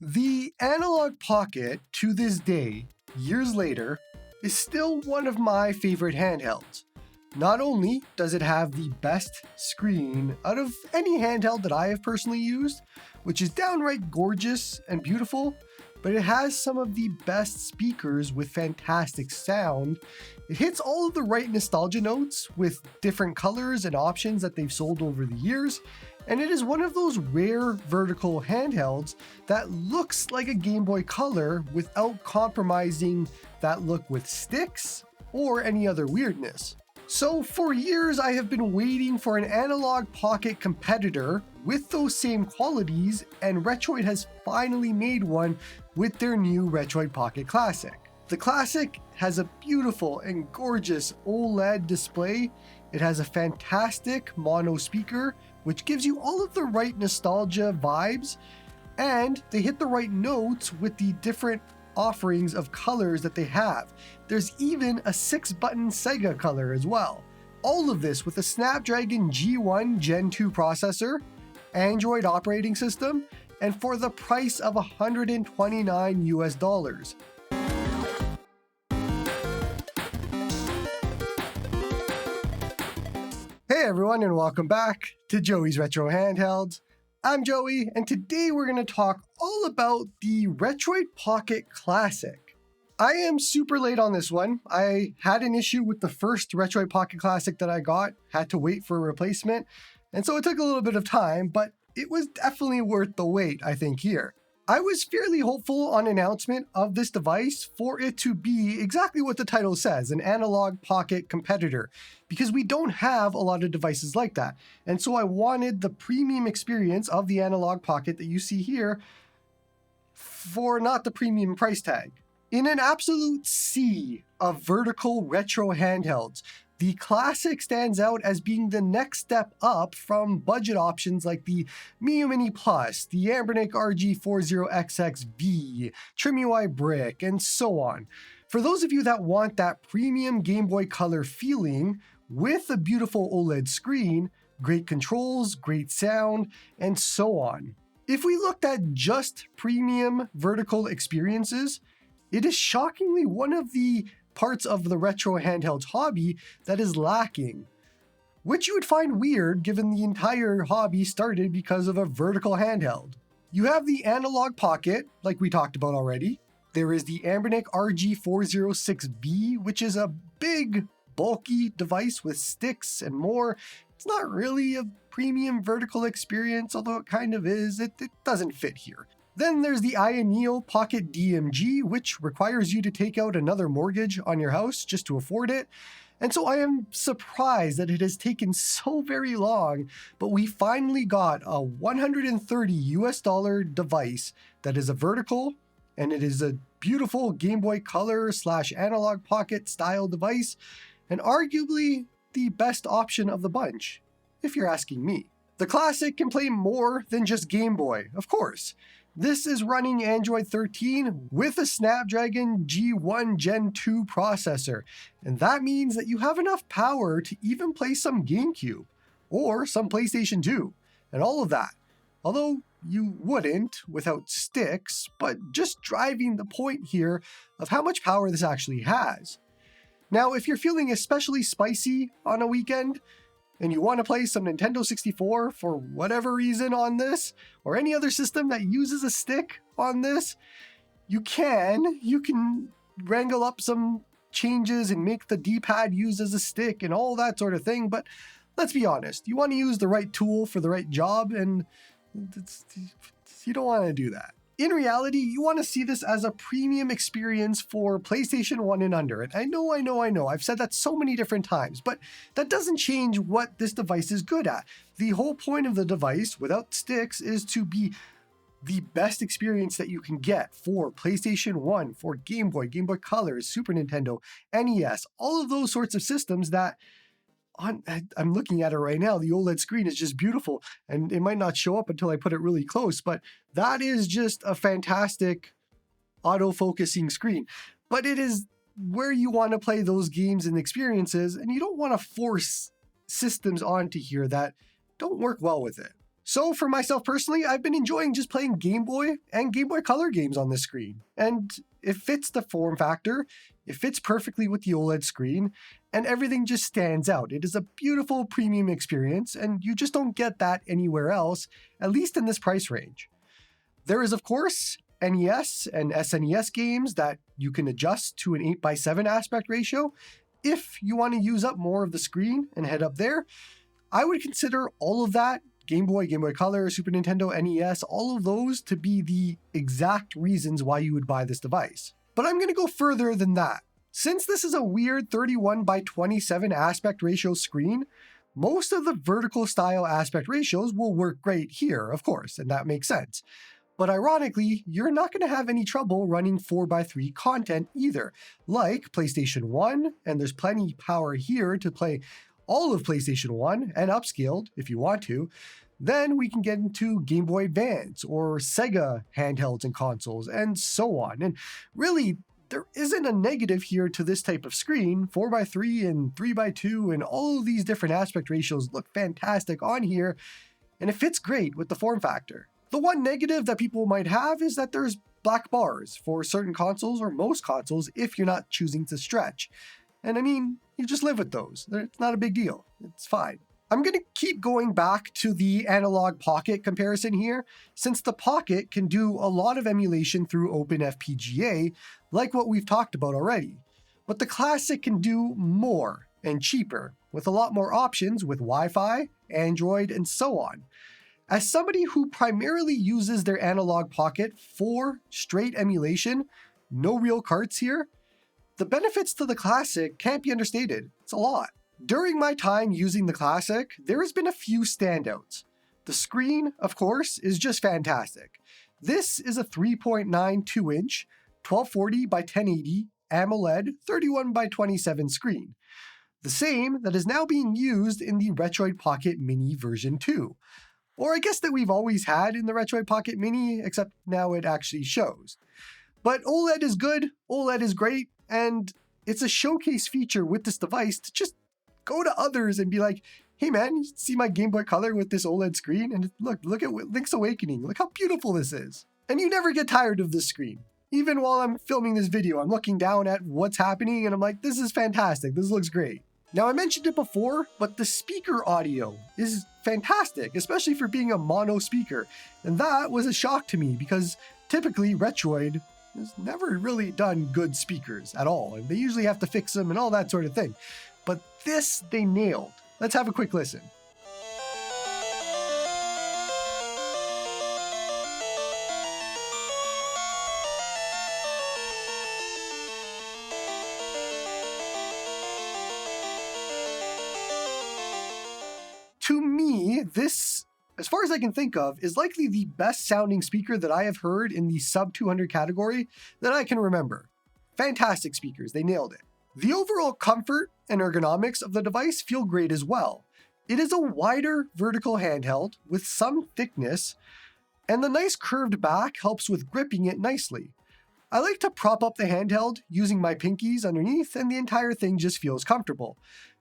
The Analogue Pocket, to this day, years later, is still one of my favorite handhelds. Not only does it have the best screen out of any handheld that I have personally used, which is downright gorgeous and beautiful, but it has some of the best speakers with fantastic sound. It hits all of the right nostalgia notes with different colors and options that they've sold over the years, and it is one of those rare vertical handhelds that looks like a Game Boy Color without compromising that look with sticks or any other weirdness. So for years I have been waiting for an Analogue Pocket competitor with those same qualities, and Retroid has finally made one with their new Retroid Pocket Classic. The Classic has a beautiful and gorgeous OLED display. It has a fantastic mono speaker, which gives you all of the right nostalgia vibes, and they hit the right notes with the different offerings of colors that they have. There's even a 6-button Sega color as well. All of this with a Snapdragon G1 Gen 2 processor, Android operating system, and for the price of $129 US. Hey everyone, and welcome back to Joey's Retro Handhelds. I'm Joey, and today we're going to talk all about the Retroid Pocket Classic. I am super late on this one. I had an issue with the first Retroid Pocket Classic that I got, had to wait for a replacement, and so it took a little bit of time, but it was definitely worth the wait, I think, here. I was fairly hopeful on announcement of this device for it to be exactly what the title says, an Analogue Pocket competitor, because we don't have a lot of devices like that. And so I wanted the premium experience of the Analogue Pocket that you see here for not the premium price tag. In an absolute sea of vertical retro handhelds, the Classic stands out as being the next step up from budget options like the Miyoo Mini Plus, the Anbernic RG40XXV, TrimUI Brick, and so on. For those of you that want that premium Game Boy Color feeling with a beautiful OLED screen, great controls, great sound, and so on. If we looked at just premium vertical experiences, it is shockingly one of the parts of the retro handhelds hobby that is lacking, which you would find weird given the entire hobby started because of a vertical handheld. You have the Analogue Pocket, like we talked about already. There is the Anbernic RG406V, which is a big, bulky device with sticks and more. It's not really a premium vertical experience, although it kind of is. It doesn't fit here. Then there's the Android Pocket DMG, which requires you to take out another mortgage on your house just to afford it. And so I am surprised that it has taken so very long, but we finally got a $130 US device that is a vertical, and it is a beautiful Game Boy Color / Analogue Pocket style device, and arguably the best option of the bunch, if you're asking me. The Classic can play more than just Game Boy, of course. This is running Android 13 with a Snapdragon G1 Gen 2 processor, and that means that you have enough power to even play some GameCube or some PlayStation 2 and all of that. Although you wouldn't without sticks, but just driving the point here of how much power this actually has. Now, if you're feeling especially spicy on a weekend, and you want to play some Nintendo 64 for whatever reason on this, or any other system that uses a stick on this, you can wrangle up some changes and make the D-pad use as a stick and all that sort of thing, but let's be honest, you want to use the right tool for the right job, and you don't want to do that. In reality, you want to see this as a premium experience for PlayStation 1 and under. And I know, I've said that so many different times, but that doesn't change what this device is good at. The whole point of the device, without sticks, is to be the best experience that you can get for PlayStation 1, for Game Boy, Game Boy Color, Super Nintendo, NES, all of those sorts of systems that I'm looking at it right now. The OLED screen is just beautiful, and it might not show up until I put it really close, but that is just a fantastic auto-focusing screen. But it is where you want to play those games and experiences, and you don't want to force systems onto here that don't work well with it. So for myself personally, I've been enjoying just playing Game Boy and Game Boy Color games on this screen. And it fits the form factor, it fits perfectly with the OLED screen, and everything just stands out. It is a beautiful premium experience, and you just don't get that anywhere else, at least in this price range. There is, of course, NES and SNES games that you can adjust to an 8:7 aspect ratio if you want to use up more of the screen and head up there. I would consider all of that, Game Boy, Game Boy Color, Super Nintendo, NES, all of those to be the exact reasons why you would buy this device. But I'm going to go further than that. Since this is a weird 31:27 aspect ratio screen, most of the vertical style aspect ratios will work great here, of course, and that makes sense. But ironically, you're not going to have any trouble running 4:3 content either, like PlayStation 1, and there's plenty power here to play all of PlayStation 1 and upscaled if you want to. Then we can get into Game Boy Advance or Sega handhelds and consoles and so on. And really, there isn't a negative here to this type of screen. 4:3 and 3:2 and all of these different aspect ratios look fantastic on here, and it fits great with the form factor. The one negative that people might have is that there's black bars for certain consoles or most consoles if you're not choosing to stretch. And I mean, you just live with those. It's not a big deal. It's fine. I'm going to keep going back to the Analogue Pocket comparison here, since the Pocket can do a lot of emulation through OpenFPGA, like what we've talked about already. But the Classic can do more and cheaper, with a lot more options with Wi-Fi, Android, and so on. As somebody who primarily uses their Analogue Pocket for straight emulation, no real carts here, the benefits to the Classic can't be understated. It's a lot. During my time using the Classic, there has been a few standouts. The screen, of course, is just fantastic. This is a 3.92-inch, 1240 by 1080 AMOLED 31:27 screen. The same that is now being used in the Retroid Pocket Mini version 2. Or I guess that we've always had in the Retroid Pocket Mini, except now it actually shows. But OLED is good, OLED is great, and it's a showcase feature with this device to just go to others and be like, hey man, you see my Game Boy Color with this OLED screen? And look at Link's Awakening, look how beautiful this is. And you never get tired of this screen. Even while I'm filming this video, I'm looking down at what's happening and I'm like, this is fantastic, this looks great. Now I mentioned it before, but the speaker audio is fantastic, especially for being a mono speaker. And that was a shock to me because typically Retroid has never really done good speakers at all, and they usually have to fix them and all that sort of thing. But this, they nailed. Let's have a quick listen. To me, this, as far as I can think of, is likely the best sounding speaker that I have heard in the sub 200 category that I can remember. Fantastic speakers, they nailed it. The overall comfort and ergonomics of the device feel great as well. It is a wider vertical handheld with some thickness, and the nice curved back helps with gripping it nicely. I like to prop up the handheld using my pinkies underneath, and the entire thing just feels comfortable.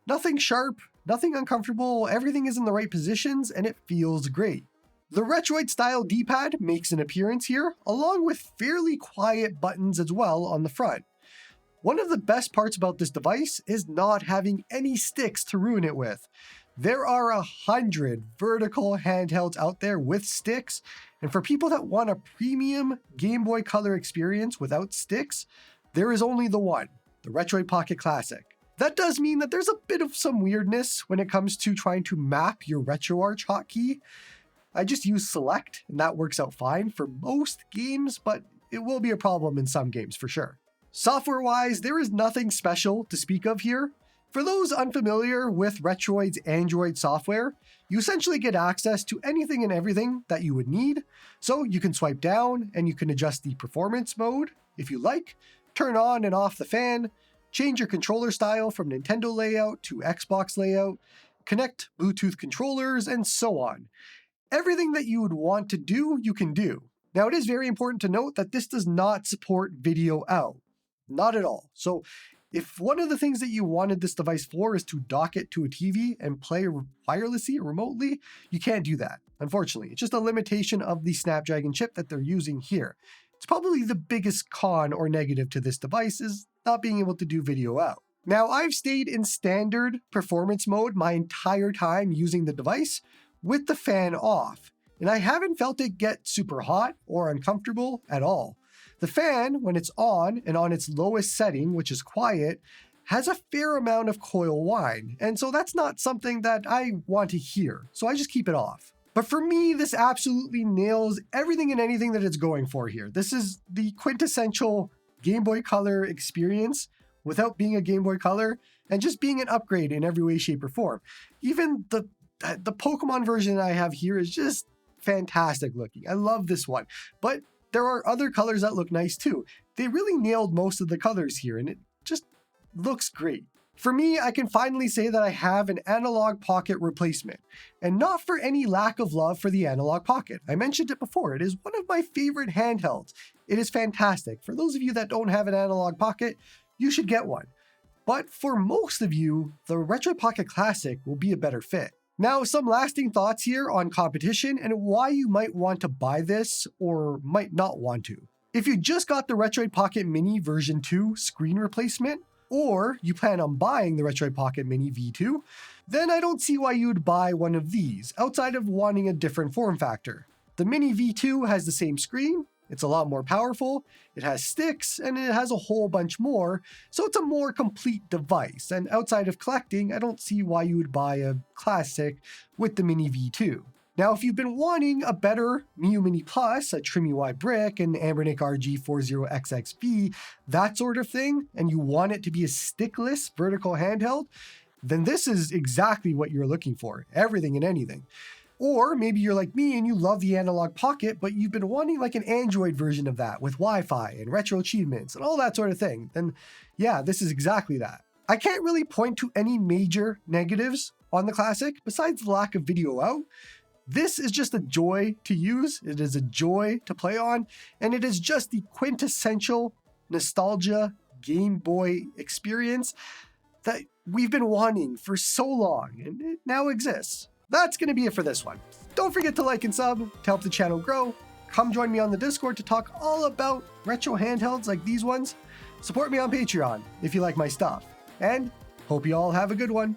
Nothing sharp, nothing uncomfortable, everything is in the right positions, and it feels great. The Retroid style D-pad makes an appearance here, along with fairly quiet buttons as well on the front. One of the best parts about this device is not having any sticks to ruin it with. There are 100 vertical handhelds out there with sticks, and for people that want a premium Game Boy Color experience without sticks, there is only the one, the Retroid Pocket Classic. That does mean that there's a bit of some weirdness when it comes to trying to map your RetroArch hotkey. I just use select, and that works out fine for most games, but it will be a problem in some games for sure. Software-wise, there is nothing special to speak of here. For those unfamiliar with Retroid's Android software, you essentially get access to anything and everything that you would need. So you can swipe down and you can adjust the performance mode if you like, turn on and off the fan, change your controller style from Nintendo layout to Xbox layout, connect Bluetooth controllers, and so on. Everything that you would want to do, you can do. Now, it is very important to note that this does not support video out. Not at all. So If one of the things that you wanted this device for is to dock it to a TV and play wirelessly or remotely, you can't do that, unfortunately. It's just a limitation of the Snapdragon chip that they're using here. It's probably the biggest con or negative to this device is not being able to do video out. Now, I've stayed in standard performance mode my entire time using the device with the fan off, and I haven't felt it get super hot or uncomfortable at all. The fan, when it's on and on its lowest setting, which is quiet, has a fair amount of coil whine, and so that's not something that I want to hear, so I just keep it off. But for me, this absolutely nails everything and anything that it's going for here. This is the quintessential Game Boy Color experience without being a Game Boy Color and just being an upgrade in every way, shape, or form. Even the Pokemon version I have here is just fantastic looking. I love this one, but there are other colors that look nice too. They really nailed most of the colors here, and it just looks great. For me, I can finally say that I have an Analogue Pocket replacement, and not for any lack of love for the Analogue Pocket. I mentioned it before, it is one of my favorite handhelds. It is fantastic. For those of you that don't have an Analogue Pocket, you should get one. But for most of you, the Retroid Pocket Classic will be a better fit. Now, some lasting thoughts here on competition and why you might want to buy this or might not want to. If you just got the Retroid Pocket Mini version 2 screen replacement, or you plan on buying the Retroid Pocket Mini V2, then I don't see why you would buy one of these, outside of wanting a different form factor. The Mini V2 has the same screen, it's a lot more powerful, it has sticks, and it has a whole bunch more, so it's a more complete device, and outside of collecting, I don't see why you would buy a Classic with the Mini V2. Now, if you've been wanting a better Miu Mini Plus, a Trim UI brick, an Ambernic RG40XXV, that sort of thing, and you want it to be a stickless vertical handheld, then this is exactly what you're looking for, everything and anything. Or maybe you're like me and you love the Analogue Pocket, but you've been wanting like an Android version of that with Wi-Fi and retro achievements and all that sort of thing. Then yeah, this is exactly that. I can't really point to any major negatives on the Classic besides the lack of video out. This is just a joy to use, it is a joy to play on, and it is just the quintessential nostalgia Game Boy experience that we've been wanting for so long, and it now exists. That's going to be it for this one. Don't forget to like and sub to help the channel grow. Come join me on the Discord to talk all about retro handhelds like these ones. Support me on Patreon if you like my stuff. And hope you all have a good one.